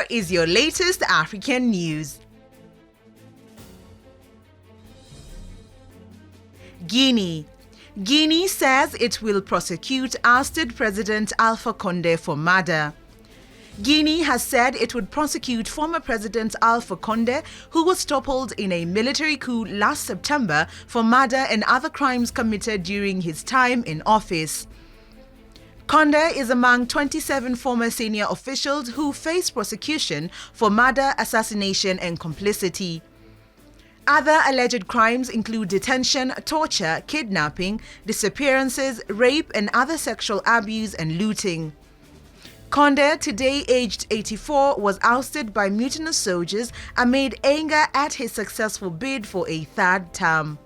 is your latest African news. Guinea. Guinea says it will prosecute ousted President Alpha Conde for murder. Guinea has said it would prosecute former President Alpha Conde, who was toppled in a military coup last September, for murder and other crimes committed during his time in office. Conde is among 27 former senior officials who face prosecution for murder, assassination, and complicity. Other alleged crimes include detention, torture, kidnapping, disappearances, rape, and other sexual abuse and looting. Conde, today aged 84, was ousted by mutinous soldiers amid anger at his successful bid for a third term.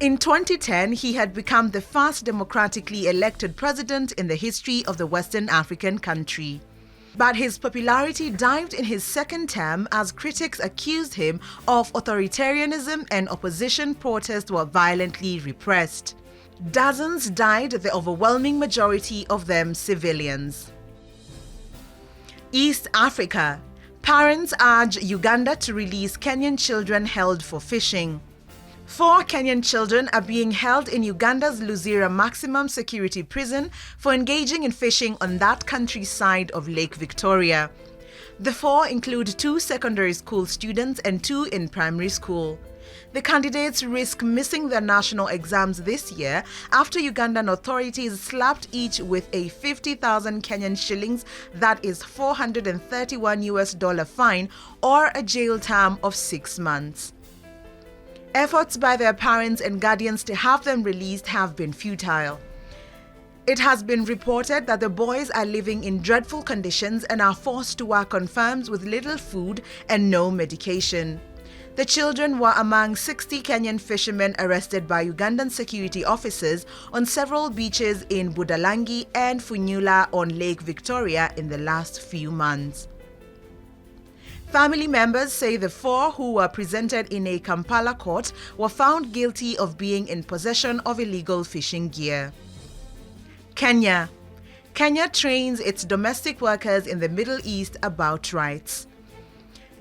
In 2010, he had become the first democratically elected president in the history of the Western African country. But his popularity dived in his second term as critics accused him of authoritarianism and opposition protests were violently repressed. Dozens died, the overwhelming majority of them civilians. East Africa. Parents urge Uganda to release Kenyan children held for fishing. 4 Kenyan children are being held in Uganda's Luzira maximum security prison for engaging in fishing on that country's side of Lake Victoria. The 4 include 2 secondary school students and 2 in primary school. The candidates risk missing their national exams this year after Ugandan authorities slapped each with a 50,000 Kenyan shillings, that is $431 fine, or a jail term of 6 months. Efforts by their parents and guardians to have them released have been futile. It has been reported that the boys are living in dreadful conditions and are forced to work on farms with little food and no medication. The children were among 60 Kenyan fishermen arrested by Ugandan security officers on several beaches in Budalangi and Funyula on Lake Victoria in the last few months. Family members say the 4 who were presented in a Kampala court were found guilty of being in possession of illegal fishing gear. Kenya. Kenya trains its domestic workers in the Middle East about rights.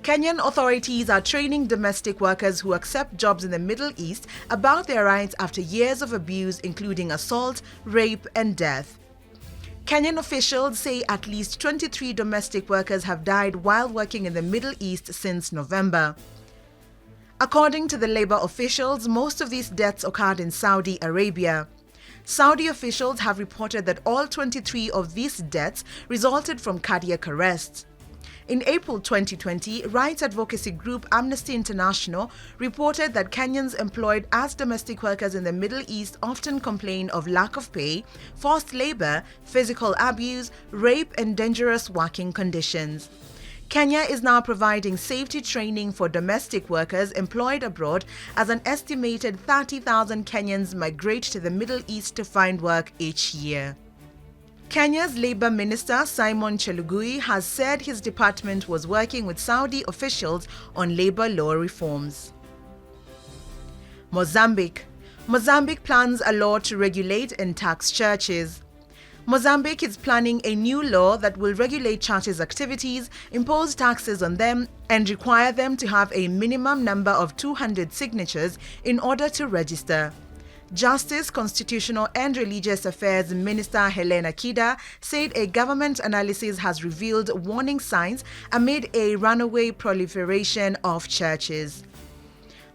Kenyan authorities are training domestic workers who accept jobs in the Middle East about their rights after years of abuse, including assault, rape, and death. Kenyan officials say at least 23 domestic workers have died while working in the Middle East since November. According to the labor officials, most of these deaths occurred in Saudi Arabia. Saudi officials have reported that all 23 of these deaths resulted from cardiac arrests. In April 2020, rights advocacy group Amnesty International reported that Kenyans employed as domestic workers in the Middle East often complain of lack of pay, forced labor, physical abuse, rape, and dangerous working conditions. Kenya is now providing safety training for domestic workers employed abroad as an estimated 30,000 Kenyans migrate to the Middle East to find work each year. Kenya's Labour Minister Simon Chelugui has said his department was working with Saudi officials on labour law reforms. Mozambique. Mozambique plans a law to regulate and tax churches. Mozambique is planning a new law that will regulate churches' activities, impose taxes on them, and require them to have a minimum number of 200 signatures in order to register. Justice, Constitutional and Religious Affairs Minister Helena Kida said a government analysis has revealed warning signs amid a runaway proliferation of churches.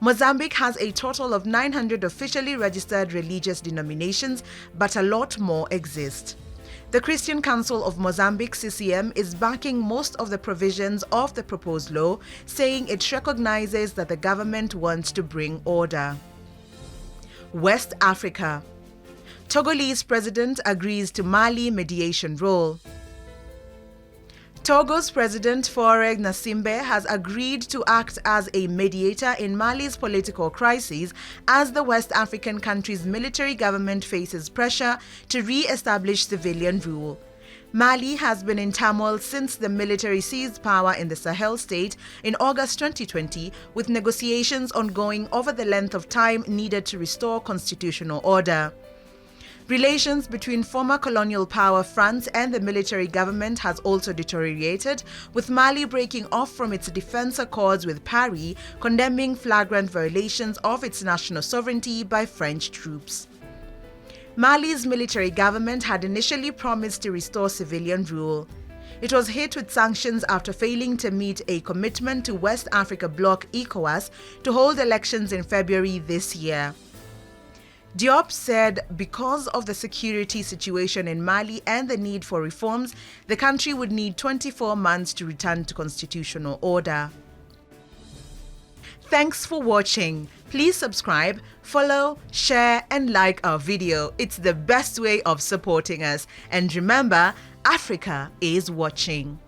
Mozambique has a total of 900 officially registered religious denominations, but a lot more exist. The Christian Council of Mozambique (CCM) is backing most of the provisions of the proposed law, saying it recognizes that the government wants to bring order. West Africa. Togolese President agrees to Mali mediation role. Togo's President Faure Gnassingbe has agreed to act as a mediator in Mali's political crisis as the West African country's military government faces pressure to re-establish civilian rule. Mali has been in turmoil since the military seized power in the Sahel state in August 2020, with negotiations ongoing over the length of time needed to restore constitutional order. Relations between former colonial power France and the military government has also deteriorated, with Mali breaking off from its defense accords with Paris, condemning flagrant violations of its national sovereignty by French troops. Mali's military government had initially promised to restore civilian rule. It was hit with sanctions after failing to meet a commitment to West Africa bloc ECOWAS to hold elections in February this year. Diop said because of the security situation in Mali and the need for reforms, the country would need 24 months to return to constitutional order. Thanks for watching. Please subscribe, follow, share and like our video. It's the best way of supporting us. And remember, Africa is watching.